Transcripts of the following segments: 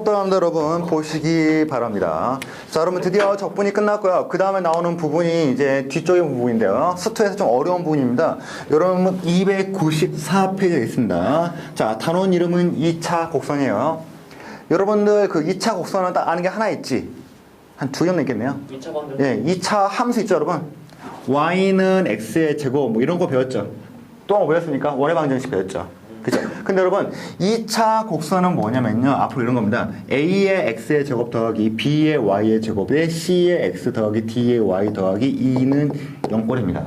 수업들합니다 여러분 보시기 바랍니다. 자 여러분 드디어 적분이 끝났고요. 그 다음에 나오는 부분이 이제 뒤쪽의 부분인데요. 수투에서 좀 어려운 부분입니다. 여러분 294페이지에 있습니다. 자 단원 이름은 2차 곡선이에요. 여러분들 그 2차 곡선은 딱 아는 게 하나 있지? 한 두 개는 있겠네요. 2차 방정. 예, 2차 함수 있죠 여러분? y는 x의 제곱 뭐 이런 거 배웠죠? 또 뭐 배웠습니까? 원의 방정식 배웠죠? 그죠? 근데 여러분 2차 곡선은 뭐냐면요 앞으로 이런 겁니다. a의 x의 제곱 더하기 b의 y의 제곱에 c의 x 더하기 d의 y 더하기 2는 0꼴입니다.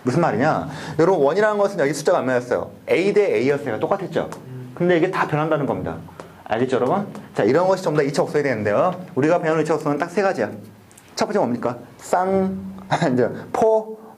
무슨 말이냐? 여러분 원이라는 것은 여기 숫자가 얼마였어요? a 대 a였어요. 똑같았죠? 근데 이게 다 변한다는 겁니다. 알겠죠 여러분? 자 이런 것이 전부 다 2차 곡선이 되는데요. 우리가 배우는 2차 곡선은 딱 세 가지야. 첫 번째가 뭡니까? 이제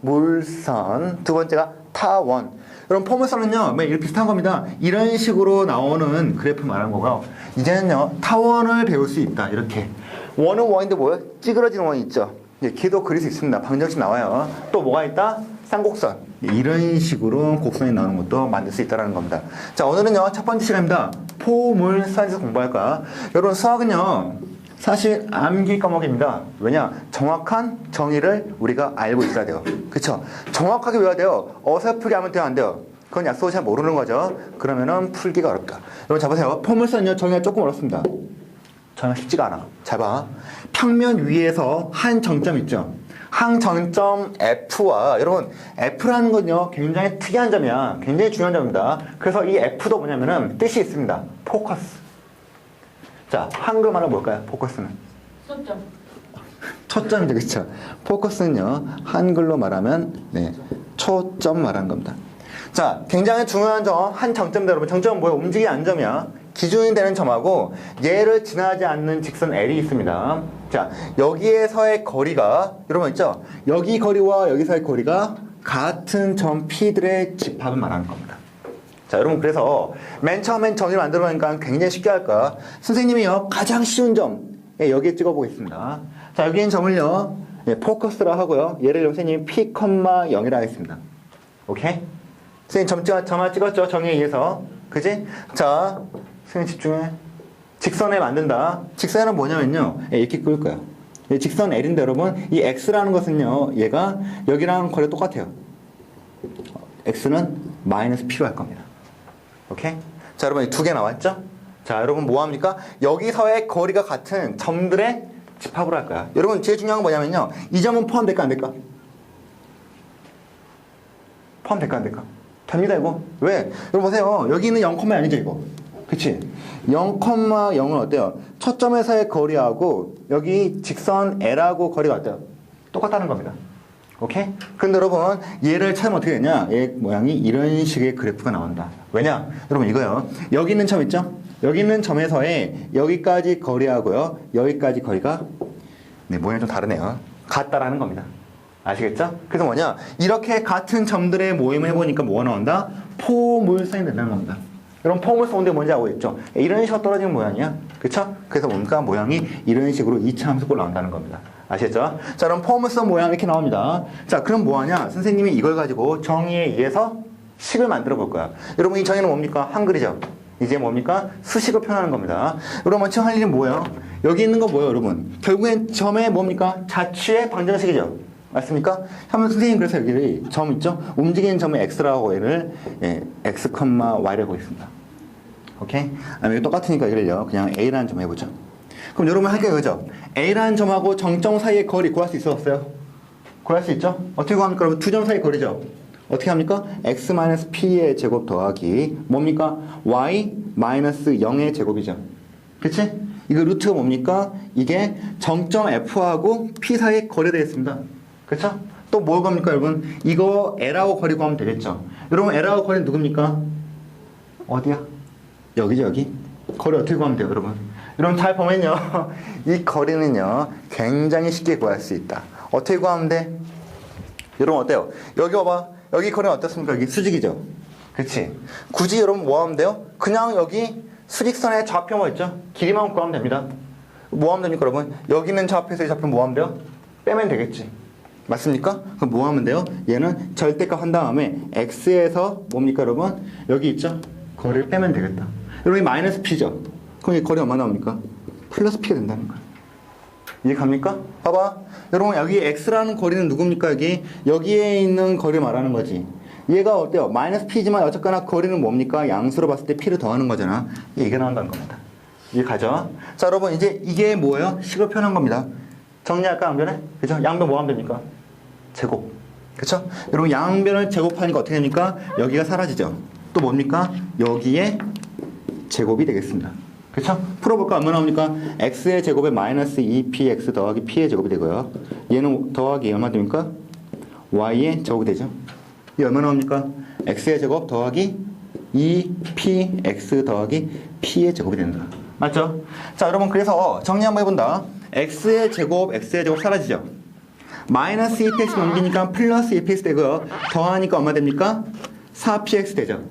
포물선. 두 번째가 타원. 여러분 포물선은요 이렇게 비슷한 겁니다. 이런 식으로 나오는 그래프 말하는 거고요. 이제는요 타원을 배울 수 있다. 이렇게 원은 원인데 뭐예요? 찌그러지는 원이 있죠. 걔도 그릴 수 있습니다. 방정식 나와요. 또 뭐가 있다? 쌍곡선. 이런 식으로 곡선이 나오는 것도 만들 수 있다는 겁니다. 자 오늘은요 첫 번째 시간입니다. 포물선에서 공부할 거야. 여러분 수학은요 사실 암기 과목입니다. 왜냐? 정확한 정의를 우리가 알고 있어야 돼요. 그쵸? 정확하게 외워야 돼요. 어설프게 하면 돼요, 안 돼요? 그건 약속을 잘 모르는 거죠. 그러면은 풀기가 어렵다. 여러분 자 보세요. 포물선은요 정의가 조금 어렵습니다. 정의가 쉽지가 않아. 잘 봐. 평면 위에서 한 정점 있죠? 한 정점 F와 여러분 F라는 건요 굉장히 특이한 점이야. 굉장히 중요한 점입니다. 그래서 이 F도 뭐냐면은 뜻이 있습니다. 포커스. 자, 한글말로 뭘까요? 포커스는? 초점. 초점이죠, 그쵸? 포커스는요, 한글로 말하면, 네, 초점 말하는 겁니다. 자, 굉장히 중요한 점, 한 정점인데 여러분, 정점은 뭐예요? 움직이는 안점이야. 기준이 되는 점하고, 얘를 지나지 않는 직선 L이 있습니다. 자, 여기에서의 거리가, 여러분 있죠? 여기 거리와 여기서의 거리가 같은 점 P들의 집합을 말하는 겁니다. 자 여러분 그래서 맨 처음엔 정의를 만들어 보니까 굉장히 쉽게 할 거야. 선생님이요 가장 쉬운 점 예, 여기에 찍어 보겠습니다. 자 여기엔 점을요 예, 포커스라 하고요. 얘를 선생님이 P, 0이라 하겠습니다. 오케이? 선생님 점을 찍었죠 정의에 의해서. 그지? 자 선생님 집중해. 직선에 만든다. 직선은 뭐냐면요 예, 이렇게 그을 거야. 예, 직선 L인데 여러분 이 X라는 것은요 얘가 여기랑 거리가 똑같아요. X는 마이너스 P로 할 겁니다. 오케이? 자, 여러분, 두 개 나왔죠? 자, 여러분, 뭐 합니까? 여기서의 거리가 같은 점들의 집합으로 할 거야. 여러분, 제일 중요한 건 뭐냐면요. 이 점은 포함될까, 안 될까? 포함될까, 안 될까? 됩니다, 이거. 왜? 여러분, 보세요. 여기 있는 0, 아니죠, 이거? 그치? 0,0은 어때요? 첫 점에서의 거리하고 여기 직선 L하고 거리가 어때요? 똑같다는 겁니다. 오케이? 근데 여러분 얘를 찾으면 어떻게 되냐? 얘 모양이 이런 식의 그래프가 나온다. 왜냐? 여러분 이거요. 여기 있는 점 있죠? 여기 있는 점에서의 여기까지 거리하고요. 여기까지 거리가 네, 모양이 좀 다르네요. 같다라는 겁니다. 아시겠죠? 그래서 뭐냐? 이렇게 같은 점들의 모임을 해보니까 뭐가 나온다? 포물선이 된다는 겁니다. 여러분 포물선 온데 뭔지 알고 있죠? 이런 식으로 떨어지는 모양이야. 그쵸? 그래서 뭔가 모양이 이런 식으로 2차 함수꼴 나온다는 겁니다. 아시겠죠? 자, 그럼 포물선 모양 이렇게 나옵니다. 자, 그럼 뭐하냐? 선생님이 이걸 가지고 정의에 의해서 식을 만들어 볼 거야. 여러분, 이 정의는 뭡니까? 한글이죠? 이제 뭡니까? 수식을 표현하는 겁니다. 여러분, 먼저 할 일이 뭐예요? 여기 있는 거 뭐예요, 여러분? 결국엔 점의 뭡니까? 자취의 방정식이죠? 맞습니까? 하면 선생님 그래서 여기를 점 있죠? 움직이는 점의 x라고 얘를 예, x, y라고 했습니다. 오케이? 이게 똑같으니까 이걸요. 그냥 a라는 점 해보죠. 그럼 여러분 할게요, 그죠? A라는 점하고 정점 사이의 거리 구할 수 있었어요? 구할 수 있죠? 어떻게 구합니까? 여러분 두 점 사이 거리죠? 어떻게 합니까? x-p의 제곱 더하기 뭡니까? y-0의 제곱이죠. 그치? 이거 루트가 뭡니까? 이게 정점 F하고 P 사이의 거리가 되겠습니다. 그쵸? 또 뭘 겁니까, 여러분? 이거 L하고 거리 구하면 되겠죠? 여러분 L하고 거리는 누굽니까? 어디야? 여기죠, 여기? 거리 어떻게 구하면 돼요, 여러분? 여러분 잘 보면요 이 거리는요 굉장히 쉽게 구할 수 있다. 어떻게 구하면 돼? 여러분 어때요? 여기 봐봐. 여기 거리는 어떻습니까? 여기 수직이죠? 그치? 굳이 여러분 뭐 하면 돼요? 그냥 여기 수직선의 좌표 뭐 있죠? 길이만 구하면 됩니다. 뭐 하면 됩니까 여러분? 여기 있는 좌표에서의 좌표 뭐 하면 돼요? 빼면 되겠지. 맞습니까? 그럼 뭐 하면 돼요? 얘는 절대값 한 다음에 x에서 뭡니까 여러분? 여기 있죠? 거리를 빼면 되겠다. 여러분 이 마이너스 p죠? 그럼 이 거리 얼마 나옵니까? 플러스 P가 된다는 거야. 이해 갑니까? 봐봐. 여러분 여기 X라는 거리는 누굽니까? 여기에 있는 거리 말하는 거지. 얘가 어때요? 마이너스 P지만 어쨌거나 거리는 뭡니까? 양수로 봤을 때 P를 더하는 거잖아. 이게 나온다는 겁니다. 이해 가죠? 자 여러분 이제 이게 뭐예요? 식을 표현한 겁니다. 정리할까 양변에? 그죠? 양변 뭐 하면 됩니까? 제곱. 그쵸? 여러분 양변을 제곱하니까 어떻게 됩니까? 여기가 사라지죠. 또 뭡니까? 여기에 제곱이 되겠습니다. 그쵸? 풀어볼까? 얼마 나옵니까? x의 제곱에 마이너스 2px 더하기 p의 제곱이 되고요. 얘는 더하기 얼마 됩니까? y의 제곱이 되죠. 이 얼마 나옵니까? x의 제곱 더하기 2px 더하기 p의 제곱이 된다. 맞죠? 자 여러분 그래서 정리 한번 해본다. x의 제곱 사라지죠. 마이너스 2px 넘기니까 플러스 2px 되고요. 더하니까 얼마 됩니까? 4px 되죠.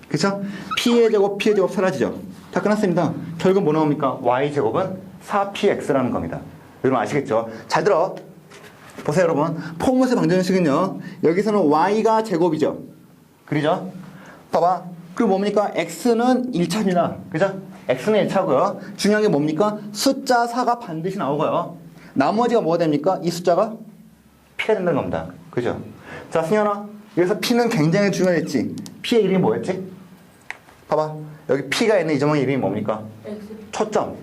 그쵸? p의 제곱 사라지죠. 다 끝났습니다. 결국 뭐 나옵니까? y제곱은 4px라는 겁니다. 여러분 아시겠죠? 잘 들어. 보세요 여러분. 포물선 방정식은요. 여기서는 y가 제곱이죠. 그리죠? 봐봐. 그리고 뭡니까? x는 1차입니다. 그죠? x는 1차고요. 중요한 게 뭡니까? 숫자 4가 반드시 나오고요. 나머지가 뭐가 됩니까? 이 숫자가 p가 된다는 겁니다. 그죠? 자 승현아. 여기서 p는 굉장히 중요했지. p의 이름이 뭐였지? 봐봐. 여기 P가 있는 이 점의 이름이 뭡니까? 초점.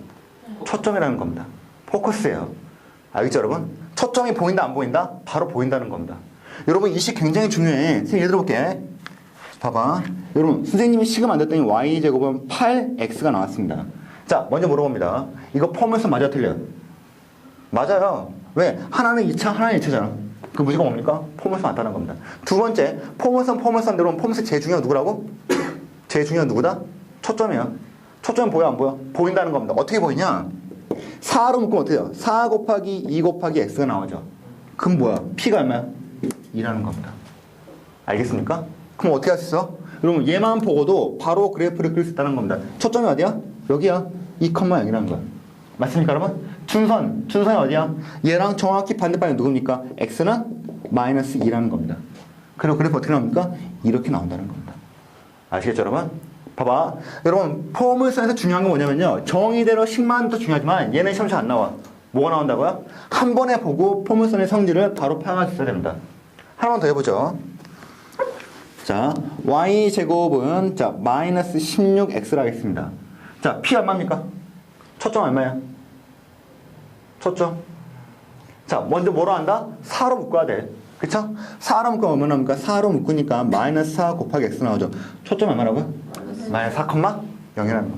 초점이라는 겁니다. 포커스예요. 알겠죠 여러분? 초점이 보인다 안 보인다? 바로 보인다는 겁니다. 여러분 이 식 굉장히 중요해. 선생님 예를 들어볼게. 봐봐. 여러분 선생님이 식을 만들었더니 y제곱은 8x가 나왔습니다. 자 먼저 물어봅니다. 이거 포물선 맞아 틀려? 맞아요. 왜? 하나는 2차 하나는 1차잖아. 그 무조건 뭡니까? 포물선 맞다는 겁니다. 두 번째 포물선대로 포물선 제일 중요한 누구라고? 제일 중요한 누구다? 초점이야. 초점은 보여 안 보여? 보인다는 겁니다. 어떻게 보이냐? 4로 묶으면 어떻게 돼요? 4 곱하기 2 곱하기 x가 나오죠. 그럼 뭐야? p가 얼마야? 2라는 겁니다. 알겠습니까? 그럼 어떻게 할 수 있어? 여러분 얘만 보고도 바로 그래프를 그릴 수 있다는 겁니다. 초점이 어디야? 여기야. 2,0이라는 거야. 맞습니까 여러분? 준선이 어디야? 얘랑 정확히 반대방이 누굽니까? x는 마이너스 2라는 겁니다. 그리고 그래프 어떻게 나옵니까? 이렇게 나온다는 겁니다. 아시겠죠 여러분? 봐봐. 여러분 포물선에서 중요한 건 뭐냐면요. 정의대로 식만 더 중요하지만 얘는 시험에 안 나와. 뭐가 나온다고요? 한 번에 보고 포물선의 성질을 바로 파악할 수 있어야 됩니다. 하나만 더 해보죠. 자 y제곱은 자 마이너스 16x를 하겠습니다. 자 p 얼마입니까? 초점 얼마야? 초점. 자 먼저 뭐로 한다? 4로 묶어야 돼. 그쵸? 4로 묶으면 얼마나 나옵니까? 4로 묶으니까 마이너스 4 곱하기 x 나오죠. 초점 얼마라고요? 마이너스 4,0이라는 겁니다.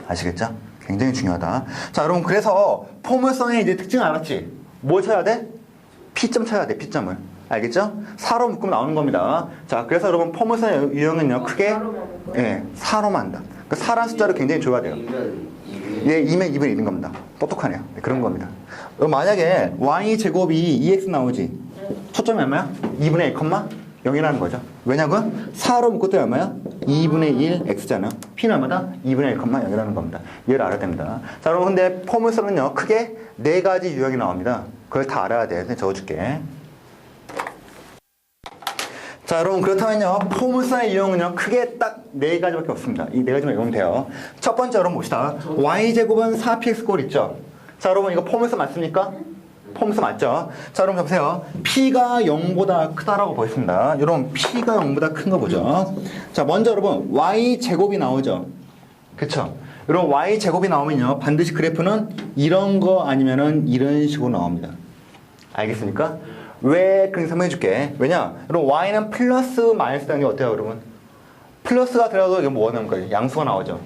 아시겠죠? 굉장히 중요하다. 자 여러분 그래서 포물선의 이제 특징 알았지? 뭘 쳐야 돼? P점 쳐야 돼. P점을. 알겠죠? 4로 묶으면 나오는 겁니다. 자 그래서 여러분 포물선의 유형은요 크게 4로만 한다. 그 4라는 숫자를 굉장히 줘야 돼요. 예, 2면 2분의 1인 겁니다. 똑똑하네요. 네, 그런 겁니다. 만약에 y제곱이 2x 나오지. 초점이 얼마야? 2분의 1,0이라는 거죠. 왜냐고요? 4로 묶을 때 얼마야? 2분의 1 x잖아요. p는 얼마다? 2분의 1,0이라는 겁니다. 얘를 알아야 됩니다. 자 여러분 근데 포물선은요 크게 4가지 유형이 나옵니다. 그걸 다 알아야 돼. 그냥 적어줄게. 자 여러분 그렇다면요 포물선의 유형은요 크게 딱 4가지밖에 없습니다. 이 4가지만 외우면 돼요. 첫 번째 여러분 봅시다. y제곱은 4px 꼴 있죠. 자 여러분 이거 포물선 맞습니까? 포물선 맞죠? 자 여러분 보세요. p가 0보다 크다라고 보였습니다. 여러분 p가 0보다 큰 거 보죠. 자 먼저 여러분 y제곱이 나오죠. 그쵸? 여러분 y제곱이 나오면요 반드시 그래프는 이런 거 아니면은 이런 식으로 나옵니다. 알겠습니까? 왜 그렇게 설명해 줄게. 왜냐? 여러분 y는 플러스 마이너스라는 게 어때요 여러분? 플러스가 들어도 이게 뭐가 나옵니까? 양수가 나오죠.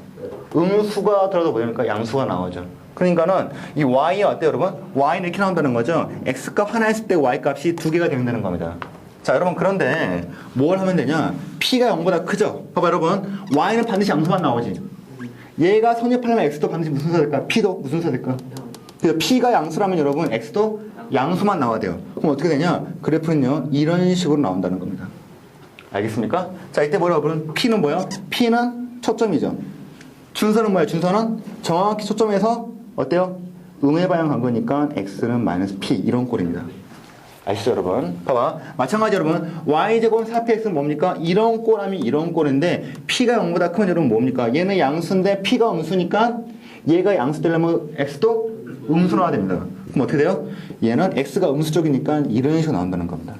음수가 들어도 뭐됩니까? 양수가 나오죠. 그러니까는 이 y가 어때요 여러분? y는 이렇게 나온다는 거죠. x값 하나 했을 때 y값이 2개가 된다는 겁니다. 자 여러분 그런데 뭘 하면 되냐? p가 0보다 크죠? 봐봐 여러분 y는 반드시 양수만 나오지. 얘가 성립하려면 x도 반드시 무슨 수가 될까? p도 무슨 수가 될까? 그래서 p가 양수라면 여러분 x도 양수만 나와야 돼요. 그럼 어떻게 되냐? 그래프는요 이런 식으로 나온다는 겁니다. 알겠습니까? 자 이때 뭐라고 부르는 p는 뭐야? p는 초점이죠. 준선은 뭐야? 준선은 정확히 초점에서 어때요? 음의 방향 간 거니까 x는 마이너스 p 이런 꼴입니다. 아시죠 여러분? 봐봐 마찬가지 여러분 y제곱 4px는 뭡니까? 이런 꼴하면 이런 꼴인데 p가 0보다 크면 여러분 뭡니까? 얘는 양수인데 p가 음수니까 얘가 양수 되려면 x도 음수 나와야 됩니다. 그럼 어떻게 돼요? 얘는 x가 음수 쪽이니까 이런 식으로 나온다는 겁니다.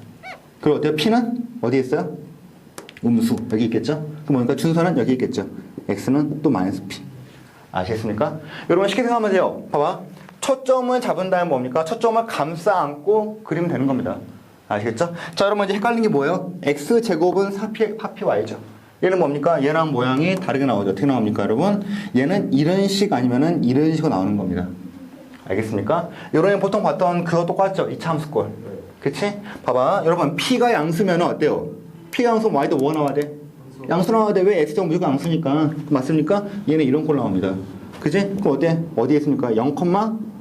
그리고 어때요? p는 어디에 있어요? 음수 여기 있겠죠? 그럼 뭔가 준선은 여기 있겠죠? x는 또 마이너스 p. 아시겠습니까? 여러분 쉽게 생각하면 돼요. 봐봐. 초점을 잡은 다음에 뭡니까? 초점을 감싸 안고 그리면 되는 겁니다. 아시겠죠? 자, 여러분 이제 헷갈린 게 뭐예요? x제곱은 4py죠. 얘는 뭡니까? 얘랑 모양이 다르게 나오죠. 어떻게 나옵니까, 여러분? 얘는 이런 식 아니면은 이런 식으로 나오는 겁니다. 알겠습니까? 여러분이 보통 봤던 그거 똑같죠? 이 참수꼴. 그치? 봐봐. 여러분, p가 양수면 어때요? p가 양수면 y도 뭐가 나와야 돼? 양수 나와야 돼. 왜 x제곱 무조건 양수니까. 맞습니까? 얘는 이런 꼴 나옵니다. 그치? 그럼 어때? 어디에 있습니까? 0,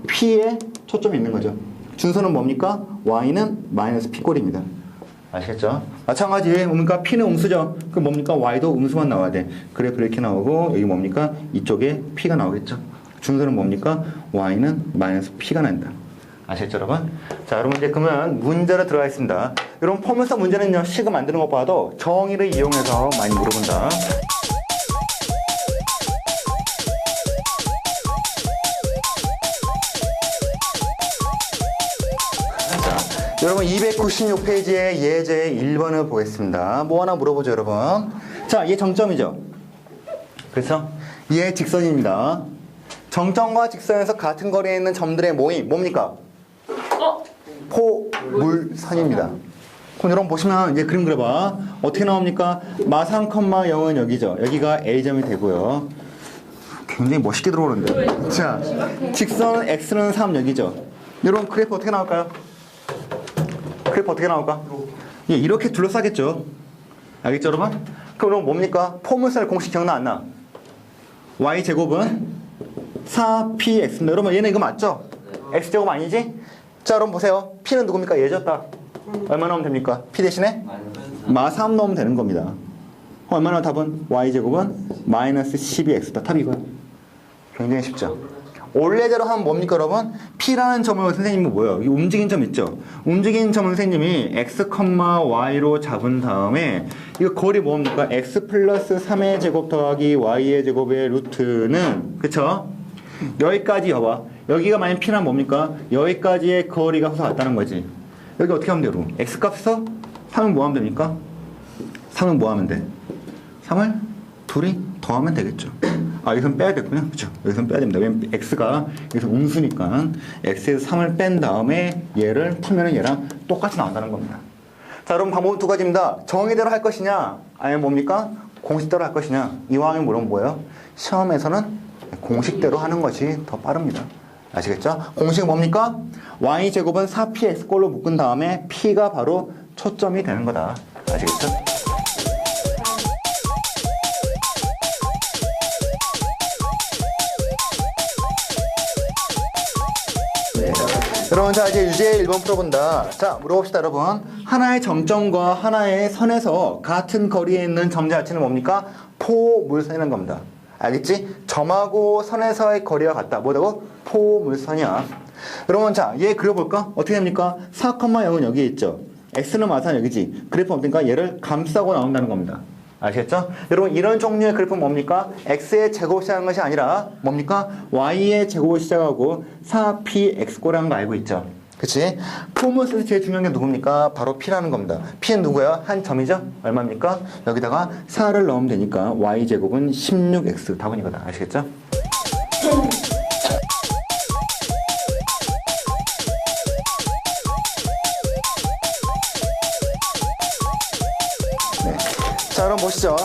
p에 초점이 있는 거죠. 준선은 뭡니까? y는 마이너스 p꼴입니다. 아시겠죠? 마찬가지 뭡니까? p는 음수죠. 그럼 뭡니까? y도 음수만 나와야 돼. 그래프 이렇게 나오고 여기 뭡니까? 이쪽에 p가 나오겠죠. 준선은 뭡니까? y는 마이너스 p가 난다. 아시겠죠, 여러분? 자, 여러분 이제 그러면 문제로 들어가겠습니다. 여러분 포물선 문제는요, 식을 만드는 것보다도 정의를 이용해서 많이 물어본다. 여러분 296페이지의 예제 1번을 보겠습니다. 뭐 하나 물어보죠, 여러분. 자, 얘 정점이죠. 그렇죠? 얘 직선입니다. 정점과 직선에서 같은 거리에 있는 점들의 모임 뭡니까? 포물선입니다. 그럼 여러분 보시면 이제 그림 그려봐. 어떻게 나옵니까? 마3, 0은 여기죠. 여기가 A점이 되고요. 굉장히 멋있게 들어오는데. 자, 직선 X는 3 여기죠. 여러분 그래프 어떻게 나올까요? 그래프 어떻게 나올까? 예, 이렇게 둘러싸겠죠. 알겠죠, 여러분? 그럼 뭡니까? 포물선의 공식 기억나 안 나? y제곱은 4px입니다. 여러분 얘는 이거 맞죠? x제곱 아니지? 자, 여러분 보세요. p는 누굽니까? 얘졌다. 얼마 넣으면 됩니까? p 대신에? 마3 넣으면 되는 겁니다. 얼마나 답은? y제곱은 마이너스 12x다. 답 이거야. 굉장히 쉽죠? 원래대로 하면 뭡니까, 여러분? P라는 점을 선생님은 뭐예요? 이 움직인 점 있죠? 움직인 점을 선생님이 x, y로 잡은 다음에 이거 거리 뭡니까? x 플러스 3의 제곱 더하기 y의 제곱의 루트는 그쵸? 여기까지 봐봐. 여기가 만약 P란 뭡니까? 여기까지의 거리가 서서 같다는 거지. 여기 어떻게 하면 돼요, 여러분? x 값에서 3을 뭐 하면 됩니까? 3은 뭐 하면 돼? 3을 둘이 더하면 되겠죠. 아, 여기서는 빼야겠군요. 그쵸? 여기서는 빼야 됩니다. 왜냐면 x가 여기서 음수니까 x에서 3을 뺀 다음에 얘를 풀면 얘랑 똑같이 나온다는 겁니다. 자, 여러분 방법은 두 가지입니다. 정의대로 할 것이냐 아니면 뭡니까? 공식대로 할 것이냐. 이왕에 물어본 뭐예요? 시험에서는 공식대로 하는 것이 더 빠릅니다. 아시겠죠? 공식은 뭡니까? y제곱은 4px꼴로 묶은 다음에 p가 바로 초점이 되는 거다. 아시겠죠? 여러분, 자, 이제 유제 1번 풀어본다. 자, 물어봅시다, 여러분. 하나의 점점과 하나의 선에서 같은 거리에 있는 점 자체는 뭡니까? 포물선이라는 겁니다. 알겠지? 점하고 선에서의 거리가 같다. 뭐라고? 포물선이야. 여러분, 자, 얘 그려볼까? 어떻게 됩니까? 4, 0은 여기에 있죠. x는 마산 여기지. 그래프 어떤가? 얘를 감싸고 나온다는 겁니다. 아시겠죠? 여러분 이런 종류의 그래프는 뭡니까? x의 제곱 시작하는 것이 아니라 뭡니까? y의 제곱을 시작하고 4px꼴이라는 거 알고 있죠? 그치? 포물선에서 제일 중요한 게 누굽니까? 바로 p라는 겁니다. p는 누구예요? 한 점이죠? 얼마입니까? 여기다가 4를 넣으면 되니까 y제곱은 16x 답은 이거다. 아시겠죠? 자, 여러분 보시죠.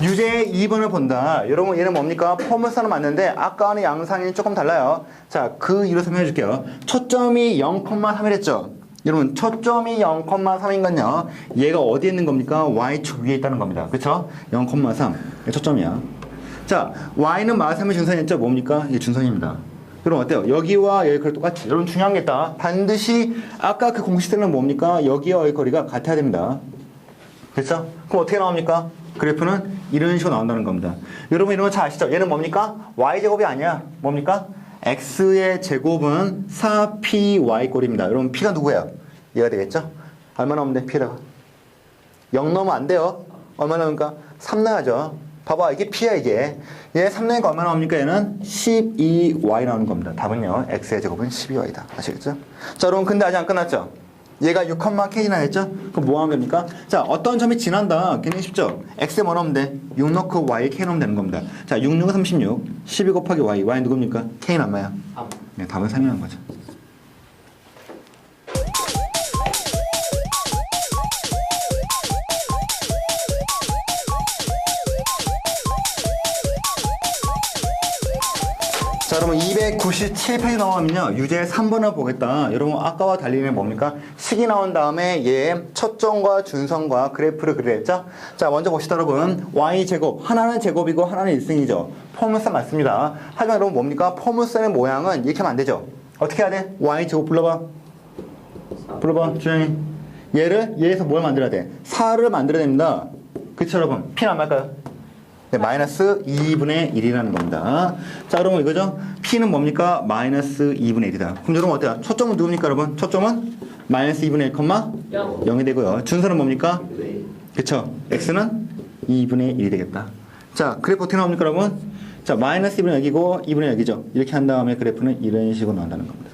유제 2번을 본다. 여러분 얘는 뭡니까? 포물선은 맞는데 아까와는 양상이 조금 달라요. 자, 그 이유로 설명해 줄게요. 초점이 0,3이랬죠? 여러분 초점이 0,3인 건요. 얘가 어디에 있는 겁니까? y축 위에 있다는 겁니다. 그쵸? 0,3 초점이야. 자, y는 마3의 준선이었죠? 뭡니까? 이게 준선입니다. 여러분 어때요? 여기와 여기 거리 똑같이. 여러분 중요한 게 있다. 반드시 아까 그 공식대로는 뭡니까? 여기와 여기 거리가 같아야 됩니다. 됐죠? 그럼 어떻게 나옵니까? 그래프는 이런 식으로 나온다는 겁니다. 여러분 이런 거 잘 아시죠? 얘는 뭡니까? y제곱이 아니야. 뭡니까? x의 제곱은 4py꼴입니다. 여러분 p가 누구예요? 얘가 되겠죠? 얼마 나오면 돼? p가 0 넣으면 안 돼요. 얼마 나옵니까? 3 나야죠. 봐봐, 이게 P야, 이게. 얘 3내니까 얼마 나옵니까? 얘는 12y 나오는 겁니다. 답은요, x의 제곱은 12y다. 아시겠죠? 자, 여러분, 근데 아직 안 끝났죠? 얘가 6, k 나겠죠? 그럼 뭐 하면 됩니까? 자, 어떤 점이 지난다. 굉장히 쉽죠? x에 뭐 넣으면 돼? 6 넣고 y, k 넣으면 되는 겁니다. 자, 6, 6은 36, 12 곱하기 y, y 누굽니까? k는 얼마야? 3. 네, 답은 3이라는 거죠. 자, 여러분 297페이지 나오면요, 유제 3번을 보겠다. 여러분 아까와 달리는 뭡니까? 식이 나온 다음에 얘 초점과 준선과 그래프를 그리랬죠? 자, 먼저 봅시다. 여러분, y제곱 하나는 제곱이고 하나는 1승이죠. 포물선 맞습니다. 하지만 여러분 뭡니까? 포물선의 모양은 이렇게 하면 안 되죠. 어떻게 해야 돼? y제곱 불러봐. 불러봐, 주영이. 얘에서 뭘 만들어야 돼? 4를 만들어야 됩니다. 그쵸, 여러분? P는 안 맞을까요? 네, 마이너스 2분의 1이라는 겁니다. 자, 그러면 이거죠? P는 뭡니까? 마이너스 2분의 1이다. 그럼 여러분 어때요? 초점은 누굽니까, 여러분? 초점은 마이너스 2분의 1, 0이 되고요. 준선은 뭡니까? 그쵸? X는 2분의 1이 되겠다. 자, 그래프 어떻게 나옵니까, 여러분? 자, 마이너스 2분의 여기고 2분의 여기죠. 이렇게 한 다음에 그래프는 이런 식으로 나온다는 겁니다.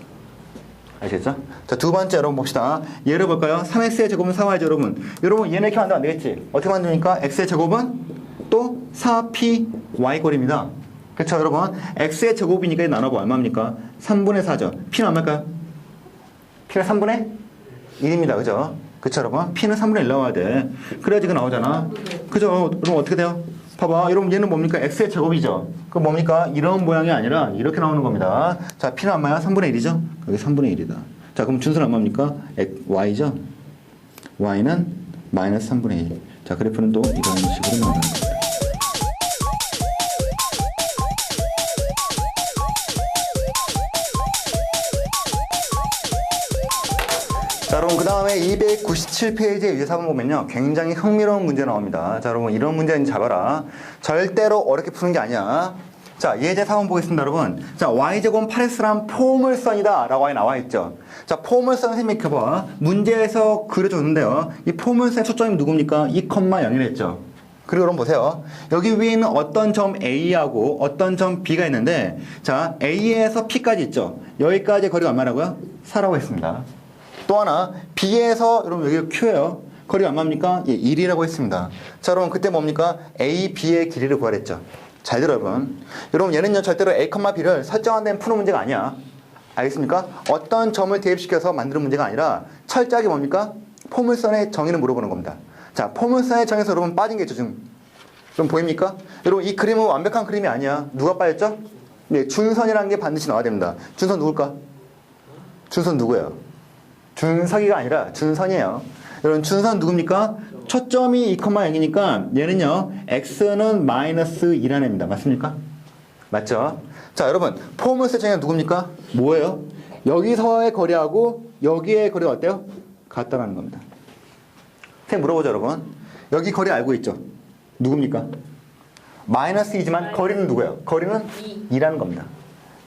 아시겠죠? 자, 두 번째 여러분 봅시다. 얘를 볼까요? 3x의 제곱은 4y죠, 여러분. 여러분 얘는 이렇게 만들면 안 되겠지? 어떻게 만드니까? x의 제곱은 또 4py꼴입니다. 그렇죠, 여러분? x의 제곱이니까 나눠봐. 얼마입니까? 3분의 4죠. p는 얼마일까요? p는 3분의 1입니다. 그죠? 그렇죠, 여러분? p는 3분의 1 나와야 돼. 그래야지 그 나오잖아. 그죠? 그럼 어떻게 돼요? 봐봐. 여러분 얘는 뭡니까? x의 제곱이죠. 그럼 뭡니까? 이런 모양이 아니라 이렇게 나오는 겁니다. 자, p는 얼마야? 3분의 1이죠? 여기 3분의 1이다. 자, 그럼 준수는 얼마입니까? y죠? y는 마이너스 3분의 1. 자, 그래프는 또 이런 식으로 나온다는 겁니다. 자, 여러분 그 다음에 297페이지에 위에서 한번 보면요, 굉장히 흥미로운 문제 나옵니다. 자, 여러분 이런 문제는 잡아라. 절대로 어렵게 푸는 게 아니야. 자, 예제 4번 보겠습니다, 여러분. 자, y제곱 8x란 포물선이다 라고 나와 있죠. 자, 포물선 선생님이 켜봐. 문제에서 그려줬는데요, 이 포물선의 초점이 누굽니까? 2,0을 했죠. 그리고 여러분 보세요. 여기 위에 있는 어떤 점 A하고 어떤 점 B가 있는데, 자, A에서 P까지 있죠. 여기까지 거리가 얼마라고요? 4라고 했습니다. 또 하나, B에서 여러분 여기가 Q예요. 거리가 얼마입니까? 예, 1이라고 했습니다. 자, 여러분 그때 뭡니까? A, B의 길이를 구하랬죠. 잘 들어요, 여러분. 여러분 얘는요 절대로 A, B를 설정한 데는 푸는 문제가 아니야. 알겠습니까? 어떤 점을 대입시켜서 만드는 문제가 아니라 철저하게 뭡니까? 포물선의 정의를 물어보는 겁니다. 자, 포물선의 정의에서 여러분 빠진 게 있죠, 지금. 좀 보입니까? 여러분 이 그림은 완벽한 그림이 아니야. 누가 빠졌죠? 네, 준선이라는 게 반드시 나와야 됩니다. 준선 누굴까? 준선 누구예요? 준석이가 아니라 준선이에요. 여러분 준선 누굽니까? 초점이 2,0이니까 얘는요 x는 마이너스 2라는 애입니다. 맞습니까? 맞죠? 자, 여러분 포물선의 정의가 누굽니까? 뭐예요? 여기서의 거리하고 여기의 거리가 어때요? 같다는 겁니다. 선생님 물어보죠, 여러분. 여기 거리 알고 있죠? 누굽니까? 마이너스 2지만 거리는 누구예요? 거리는 2라는 겁니다.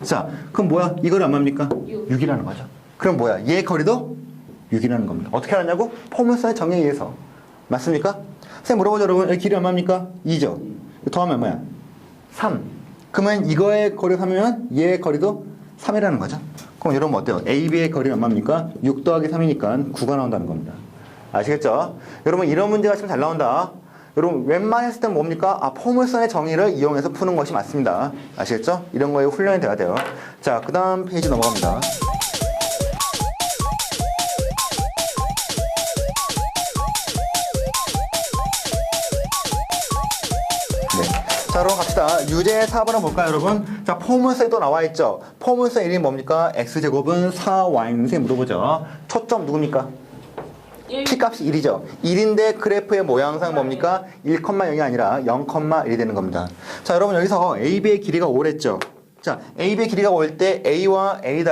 자, 그럼 뭐야? 이 거리 얼마입니까? 6이라는 거죠. 그럼 뭐야? 얘 거리도 6이라는 겁니다. 어떻게 알았냐고? 포물선의 정의에 의해서. 맞습니까? 선생님 물어보죠, 여러분. 여기 길이 얼마입니까? 2죠. 더하면 얼마야? 3. 그러면 이거의 거리 3이면 얘의 거리도 3이라는 거죠. 그럼 여러분 어때요? A, B의 거리는 얼마입니까? 6 더하기 3이니까 9가 나온다는 겁니다. 아시겠죠? 여러분 이런 문제가 지금 잘 나온다. 여러분 웬만했을 땐 뭡니까? 아, 포물선의 정의를 이용해서 푸는 것이 맞습니다. 아시겠죠? 이런 거에 훈련이 돼야 돼요. 자, 그 다음 페이지 넘어갑니다. 자, 그럼 갑시다. 유제 4번을 볼까요, 여러분? 자, 포물선이 또 나와 있죠. 포물선 이름이 뭡니까? x제곱은 4y는 선생님 물어보죠. 초점 누굽니까? P값이 1이죠. 1인데 그래프의 모양상 뭡니까? 1,0이 아니라 0,1이 되는 겁니다. 자, 여러분 여기서 AB의 길이가 5랬죠. 자, AB의 길이가 5일 때 A와 A-,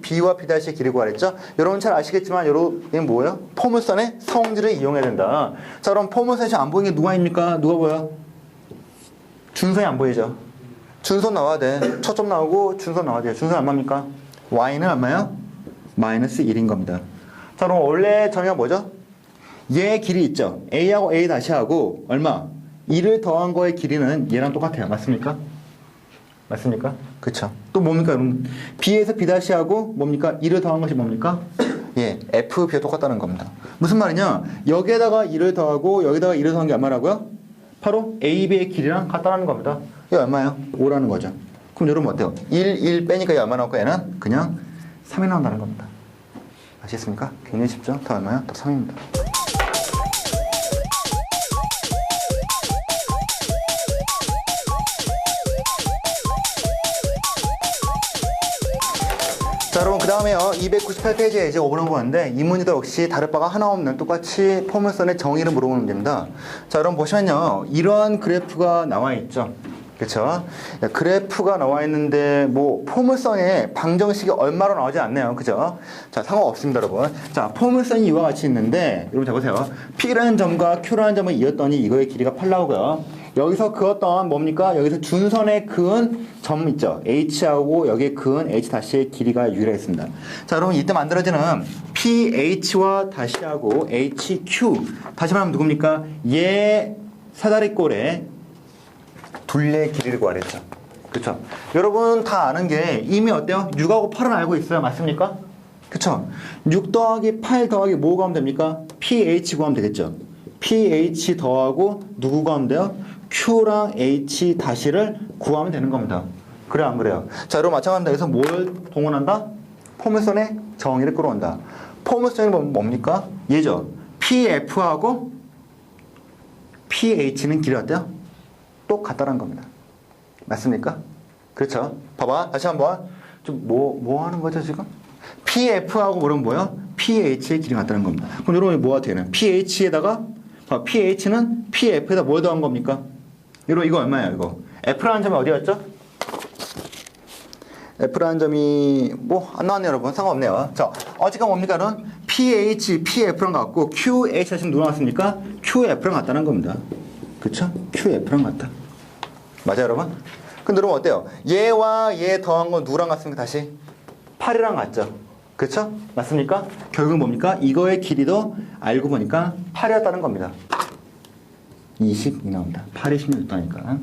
B와 B-의 길이 구하랬죠. 여러분 잘 아시겠지만 여러분 이게 뭐예요? 포물선의 성질을 이용해야 된다. 자, 그럼 포물선이 잘 안 보이는 게 누가 입니까? 누가 보여? 준선이 안 보이죠? 준선 나와야 돼. 초점 나오고 준선 나와야 돼요. 준선 얼마입니까? y는 얼마요? 마이너스 1인 겁니다. 자, 그럼 원래 정의가 뭐죠? 얘 길이 있죠? a하고 a-하고 얼마? 2를 더한 거의 길이는 얘랑 똑같아요. 맞습니까? 맞습니까? 그쵸. 또 뭡니까? 여러분? B에서 B-하고 뭡니까? 2를 더한 것이 뭡니까? 예, F, B가 똑같다는 겁니다. 무슨 말이냐? 여기에다가 2를 더하고 여기다가 2를 더한 게 얼마라고요? 바로 A, B의 길이랑 같다는 겁니다. 이게 얼마예요? 5라는 거죠. 그럼 여러분 어때요? 1 빼니까 얼마 나올까? 얘는 그냥 3이 나온다는 겁니다. 아시겠습니까? 굉장히 쉽죠? 다 얼마요? 다 3입니다. 자, 여러분 그 다음에요. 298페이지에 이제 5번 보는데 이 문제도 역시 다를 바가 하나 없는 똑같이 포물선의 정의를 물어보는 문제입니다. 자, 여러분 보시면요. 이러한 그래프가 나와 있죠. 그쵸? 그래프가 나와 있는데 뭐 포물선의 방정식이 얼마로 나오지 않네요. 그죠? 자, 상관없습니다, 여러분. 자, 포물선이 이와 같이 있는데 여러분 자 보세요. P라는 점과 Q라는 점을 이었더니 이거의 길이가 8 나오고요. 여기서 그었던 뭡니까? 여기서 준선에 그은 점 있죠. H하고 여기에 그은 H-의 길이가 유일했습니다. 자, 여러분 이때 만들어지는 PH와 다시하고 HQ 다시 말하면 누굽니까? 얘 사다리꼴에 둘레의 길이를 구하랬죠. 그쵸? 여러분 다 아는 게 이미 어때요? 6하고 8은 알고 있어요. 맞습니까? 그쵸? 6 더하기 8 더하기 뭐 구하면 됩니까? PH 구하면 되겠죠. PH 더하고 누구 구하면 돼요? Q랑 H 다시를 구하면 되는 겁니다. 그래 안 그래요? 자, 여러분 마찬가지로 여기서 뭘 동원한다? 포물선의 정의를 끌어온다. 포물선이 뭡니까? 얘죠. PF하고 PH는 길이 어때요? 똑같다는 겁니다. 맞습니까? 그렇죠? 봐봐. 다시 한번. 좀 뭐 하는 거죠, 지금? PF하고 그러면 뭐야? PH의 길이 같다는 겁니다. 그럼 여러분 뭐가 되는? PH에다가, PH는 PF에다 뭘 더한 겁니까? 여러분 이거 얼마예요, 이거? F라는 점이 어디였죠? F라는 점이 뭐 안 나왔네요, 여러분. 상관없네요. 자, 어쨌든 뭡니까? 는 PH, PF랑 같고 QH 다시 누가 같습니까? QF랑 같다는 겁니다. 그쵸? QF랑 같다. 맞아요, 여러분? 근데 여러분 어때요? 얘와 얘 더한 건 누구랑 같습니까? 다시 8이랑 같죠? 그쵸? 맞습니까? 결국은 뭡니까? 이거의 길이도 알고 보니까 8이었다는 겁니다. 20이 나옵니다. 8이 16도니까.